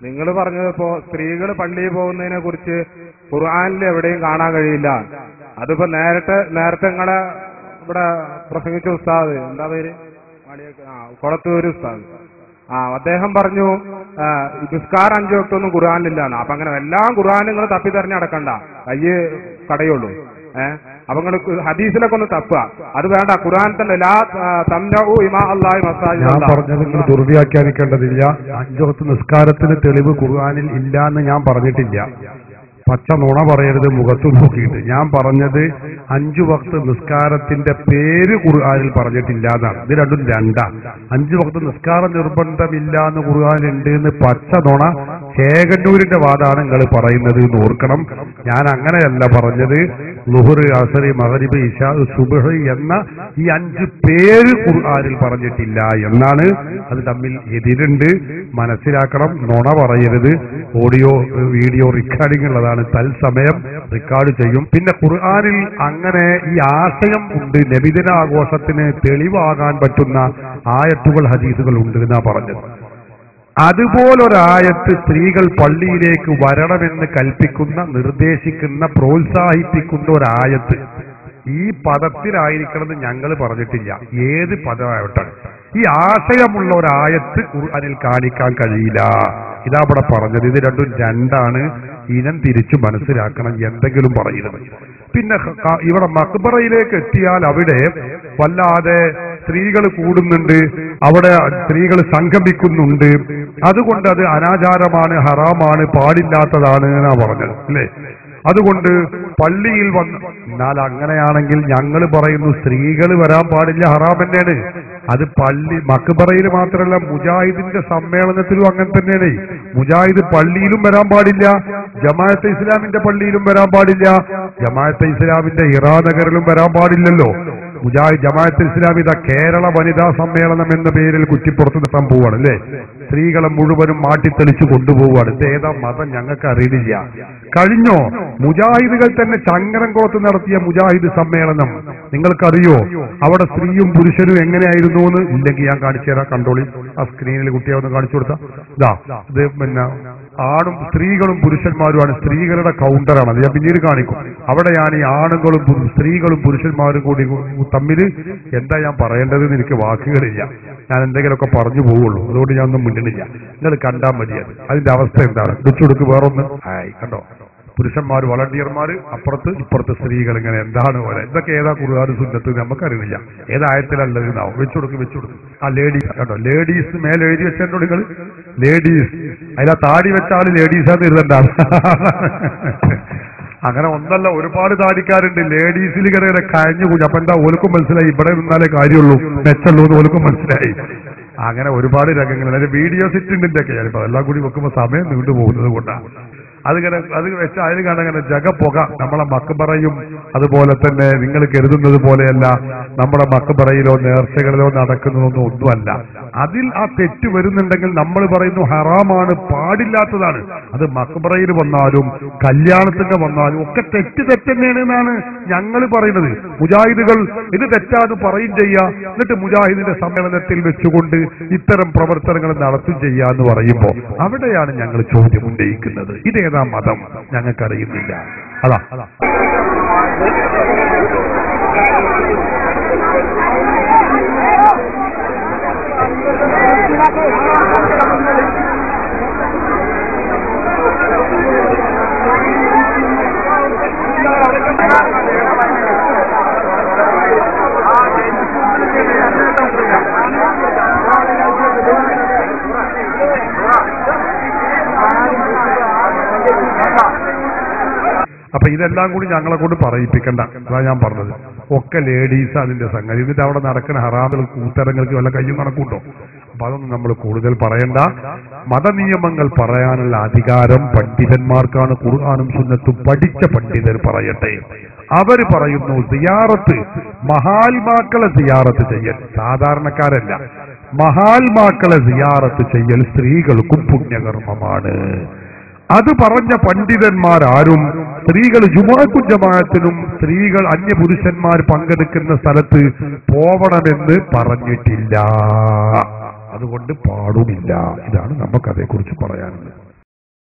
നിങ്ങൾ പറഞ്ഞതിപ്പോ സ്ത്രീകൾ പള്ളിയിൽ പോകുന്നതിനെ കുറിച്ച് ഖുർആനിൽ എവിടെയും കാണാൻ കഴിയില്ല. അതിപ്പോ നേരത്തെ നിങ്ങളെ ഇവിടെ പ്രസംഗിച്ച ഉസ്താദ്, എന്താ പേര്, കൊളത്തൂര് ഉസ്താദ്, അദ്ദേഹം പറഞ്ഞു നിസ്കാരം 5 വക്തൊന്നും ഖുർആനിലില്ലാണ്. അപ്പൊ അങ്ങനെ എല്ലാം ഖുർആൻ നിങ്ങൾ തപ്പി തെരഞ്ഞ് നടക്കണ്ട, കയ്യ് കടയുള്ളൂ. അപ്പൊ നിങ്ങൾ ഹദീസിലൊക്കെ ഒന്ന് തപ്പുക. അത് വേണ്ട, ഖുർആൻ തന്നെ ലാ തംനഉ ഇമാ അല്ലാഹി മസാജിദ. ഞാൻ പറഞ്ഞത് നിങ്ങൾ ദുർവ്യാഖ്യാനിക്കേണ്ടതില്ല. 5 വക്ത് നിസ്കാരത്തിന് തെളിവ് ഖുർആനിൽ ഇല്ല എന്ന് ഞാൻ പറഞ്ഞിട്ടില്ല. പച്ച നുണ പറയരുത് മുഖത്ത് നോക്കിയിട്ട്. ഞാൻ പറഞ്ഞത് 5 വക്ത് നിസ്കാരത്തിന്റെ പേര് ഖുർആനിൽ പറഞ്ഞിട്ടില്ല എന്നാണ്. ഇത് രണ്ടും രണ്ടാ. 5 വക്ത് നിസ്കാരം നിർബന്ധമില്ല എന്ന് ഖുർആനിലുണ്ട് എന്ന് പച്ച നുണ ചേകന്നൂരിന്റെ വാദമാണ് നിങ്ങൾ പറയുന്നത് എന്ന് ഓർക്കണം. ഞാൻ അങ്ങനെയല്ല പറഞ്ഞത്. ളുഹർ, അസർ, മഗ്രിബ്, ഇശാ, സുബ്ഹ് എന്ന ഈ 5 പേര് ഖുർആനിൽ പറഞ്ഞിട്ടില്ല എന്നാണ്. അത് തമ്മിൽ എതിരുണ്ട്, മനസ്സിലാക്കണം. നുണ പറയരുത്. ഓഡിയോ വീഡിയോ റെക്കോർഡിംഗ് ഉള്ളതാണ്, തത്സമയം റെക്കോർഡ് ചെയ്യും. പിന്നെ ഖുർആനിൽ അങ്ങനെ ഈ ആശയം ഉണ്ട്, നബിദിനാഘോഷത്തിന് തെളിവാകാൻ പറ്റുന്ന ആയത്തുകൾ, ഹദീസുകൾ ഉണ്ട് എന്നാ പറഞ്ഞത്. അതുപോലൊരായത്ത് സ്ത്രീകൾ പള്ളിയിലേക്ക് വരണമെന്ന് കൽപ്പിക്കുന്ന, നിർദ്ദേശിക്കുന്ന, പ്രോത്സാഹിപ്പിക്കുന്ന ഒരായത്ത് ഈ പദത്തിലായിരിക്കണമെന്ന് ഞങ്ങൾ പറഞ്ഞിട്ടില്ല. ഏത് പദമാവട്ടെ, ഈ ആശയമുള്ള ഒരായത്ത് ഖുർആനിൽ കാണിക്കാൻ കഴിയില്ല. ഇതാ ഇവിടെ പറഞ്ഞത്. ഇത് രണ്ടും രണ്ടാണ്. ഇനം തിരിച്ചു മനസ്സിലാക്കണം എന്തെങ്കിലും പറയുന്നത്. പിന്നെ ഇവിടെ മഖ്ബറയിലേക്ക് എത്തിയാൽ അവിടെ വല്ലാതെ സ്ത്രീകൾ കൂടുന്നുണ്ട്, അവിടെ സ്ത്രീകൾ സംഗമിക്കുന്നുണ്ട്. അതുകൊണ്ട് അത് അനാചാരമാണ്, ഹറാമാണ്, പാടില്ലാത്തതാണ് എന്നാ പറഞ്ഞത് അല്ലേ. അതുകൊണ്ട് പള്ളിയിൽ വന്ന്, എന്നാൽ അങ്ങനെയാണെങ്കിൽ ഞങ്ങൾ പറയുന്നു സ്ത്രീകൾ വരാൻ പാടില്ല, ഹറാം തന്നെയാണ്. അത് പള്ളി മഖ്ബറയിൽ മാത്രമല്ല, മുജാഹിദിന്റെ സമ്മേളനത്തിലും അങ്ങനെ തന്നെയാണ്. മുജാഹിദ് പള്ളിയിലും വരാൻ പാടില്ല, ജമാഅത്തെ ഇസ്ലാമിന്റെ പള്ളിയിലും വരാൻ പാടില്ല, ജമാഅത്തെ ഇസ്ലാമിന്റെ ഇറാനഗറിലും വരാൻ പാടില്ലല്ലോ. ജമാഅത്തെ ഇസ്ലാമി കേരള വനിതാ സമ്മേളനം എന്ന പേരിൽ കുറ്റിപ്പുറത്ത് നിർത്താൻ പോവുകയാണ് അല്ലേ. സ്ത്രീകളെ മുഴുവനും മാറ്റിത്തെളിച്ചു കൊണ്ടുപോവുകയാണ്. ഇത് ഏതാ മതം ഞങ്ങൾക്ക് അറിയില്ല. കഴിഞ്ഞോ മുജാഹിദുകൾ തന്നെ ചങ്ങരംകോത്ത് നടത്തിയ മുജാഹിദ് സമ്മേളനം നിങ്ങൾക്കറിയോ? അവിടെ സ്ത്രീയും പുരുഷനും എങ്ങനെയായിരുന്നു എന്ന് ഇല്ലെങ്കിൽ ഞാൻ കാണിച്ചു തരാം. കണ്ടോളി, ആ സ്ക്രീനിൽ കുട്ടിയെ ഒന്ന് കാണിച്ചു കൊടുത്താ. ഇതാ ഇത് പിന്നെ ആണും സ്ത്രീകളും പുരുഷന്മാരുമാണ്. സ്ത്രീകളുടെ കൗണ്ടറാണ് അത്, ഞാൻ പിന്നീട് കാണിക്കും. അവിടെയാണ് ഈ ആണുങ്ങളും സ്ത്രീകളും പുരുഷന്മാരും കൂടി തമ്മിൽ എന്താ ഞാൻ പറയേണ്ടതെന്ന് എനിക്ക് വാക്കുകളില്ല. ഞാൻ എന്തെങ്കിലുമൊക്കെ പറഞ്ഞു പോവുള്ളൂ. അതുകൊണ്ട് ഞാൻ ഒന്നും മിണ്ടുന്നില്ല. നിങ്ങൾ കണ്ടാൽ മതിയത് അതിന്റെ അവസ്ഥ എന്താണ്. വെച്ചുകൊടുക്ക് വേറൊന്ന്. കണ്ടോ, പുരുഷന്മാർ വളണ്ടിയർമാർ, അപ്പുറത്ത് ഇപ്പുറത്ത് സ്ത്രീകൾ. ഇങ്ങനെ എന്താണ് പോലെ ഇതൊക്കെ ഏതാ ഖുർആൻ സുന്നത്ത് നമുക്കറിയില്ല. ഏതായത്തിലല്ലതാവും. വെച്ചുകൊടുക്ക്. ആ ലേഡീസ് കണ്ടോ, ലേഡീസ് മേലെ എഴുതി വെച്ചോ നിങ്ങൾ, ലേഡീസ്. അതിലാ താടി വെച്ചാൽ ലേഡീസാന്ന് ഇരുതണ്ടാണ്. അങ്ങനെ ഒന്നല്ല, ഒരുപാട് താടിക്കാരുണ്ട്. ലേഡീസിൽ ഇങ്ങനെ കഴിഞ്ഞുകൂടി. അപ്പൊ എന്താ ഓൽക്കും മനസ്സിലായി ഇവിടെ നിന്നാലേ കാര്യമുള്ളൂ, മെച്ചുള്ളൂ എന്ന് ഓൽക്കും മനസ്സിലായി. അങ്ങനെ ഒരുപാട് രംഗങ്ങൾ, അതിന്റെ വീഡിയോ സെറ്റിന്റെ ഒക്കെ ഞാനിപ്പോ അതെല്ലാം കൂടി വെക്കുമ്പോൾ സമയം നീണ്ടു പോകുന്നത് കൊണ്ടാണ്. അത് വെച്ചാൽ അതിന് കാണാൻ ജഗപ്പുക. നമ്മളെ മഖ്ബറയും അതുപോലെ തന്നെ നിങ്ങൾ കരുതുന്നത് പോലെയല്ല. നമ്മുടെ മഖ്ബറയിലോ നേർച്ചകളിലോ നടക്കുന്നതൊന്നും ഒന്നുമല്ല. അതിൽ ആ തെറ്റ് വരുന്നുണ്ടെങ്കിൽ നമ്മൾ പറയുന്നു ഹറാമാണ്, പാടില്ലാത്തതാണ്. അത് മഖ്ബറയിൽ വന്നാലും കല്യാണത്തിന് വന്നാലും ഒക്കെ തെറ്റ് തന്നെയാണ് എന്നാണ് ഞങ്ങൾ പറയുന്നത്. മുജാഹിദുകൾ ഇത് തെറ്റാന്ന് പറയും ചെയ്യുക, എന്നിട്ട് മുജാഹിദിന്റെ സമ്മേളനത്തിൽ വെച്ചുകൊണ്ട് ഇത്തരം പ്രവർത്തനങ്ങൾ നടത്തും ചെയ്യുക എന്ന് പറയുമ്പോൾ അവിടെയാണ് ഞങ്ങൾ ചോദ്യം ഉന്നയിക്കുന്നത്. ഇതേതാ മതം ഞങ്ങൾക്കറിയുന്നില്ല. അതാ അപ്പൊ ഇതെല്ലാം കൂടി ഞങ്ങളെ കൊണ്ട് പറയിപ്പിക്കണ്ട. അതാ ഞാൻ പറഞ്ഞത്. ഒക്കെ ലേഡീസ് അതിന്റെ സംഗതി. എന്നിട്ട് അവിടെ നടക്കുന്ന ഹറാമുകൾ കൂത്തരങ്ങൾക്ക് വല്ല കയ്യും കണക്കുണ്ടോ? അപ്പൊ അതൊന്നും നമ്മൾ കൂടുതൽ പറയണ്ട. മതനിയമങ്ങൾ പറയാനുള്ള അധികാരം പണ്ഡിതന്മാർക്കാണ്. ഖുർആനും സുന്നത്തും പഠിച്ച പണ്ഡിതർ പറയട്ടെ. അവര് പറയുന്നു സിയാറത്ത്, മഹാത്മാക്കളെ സിയാറത്ത് ചെയ്യൽ, സാധാരണക്കാരല്ല, മഹാത്മാക്കളെ സിയാറത്ത് ചെയ്യൽ സ്ത്രീകൾക്കും പുണ്യകർമ്മമാണ്. അത് പറഞ്ഞ പണ്ഡിതന്മാരാരും സ്ത്രീകൾ ജുമുഅക്കും ജമാഅത്തിനും സ്ത്രീകൾ അന്യപുരുഷന്മാർ പങ്കെടുക്കുന്ന സ്ഥലത്ത് പോവണമെന്ന് പറഞ്ഞിട്ടില്ല. അതുകൊണ്ട് പാടുമില്ല. ഇതാണ് നമുക്കതേക്കുറിച്ച് പറയാനുള്ളത്.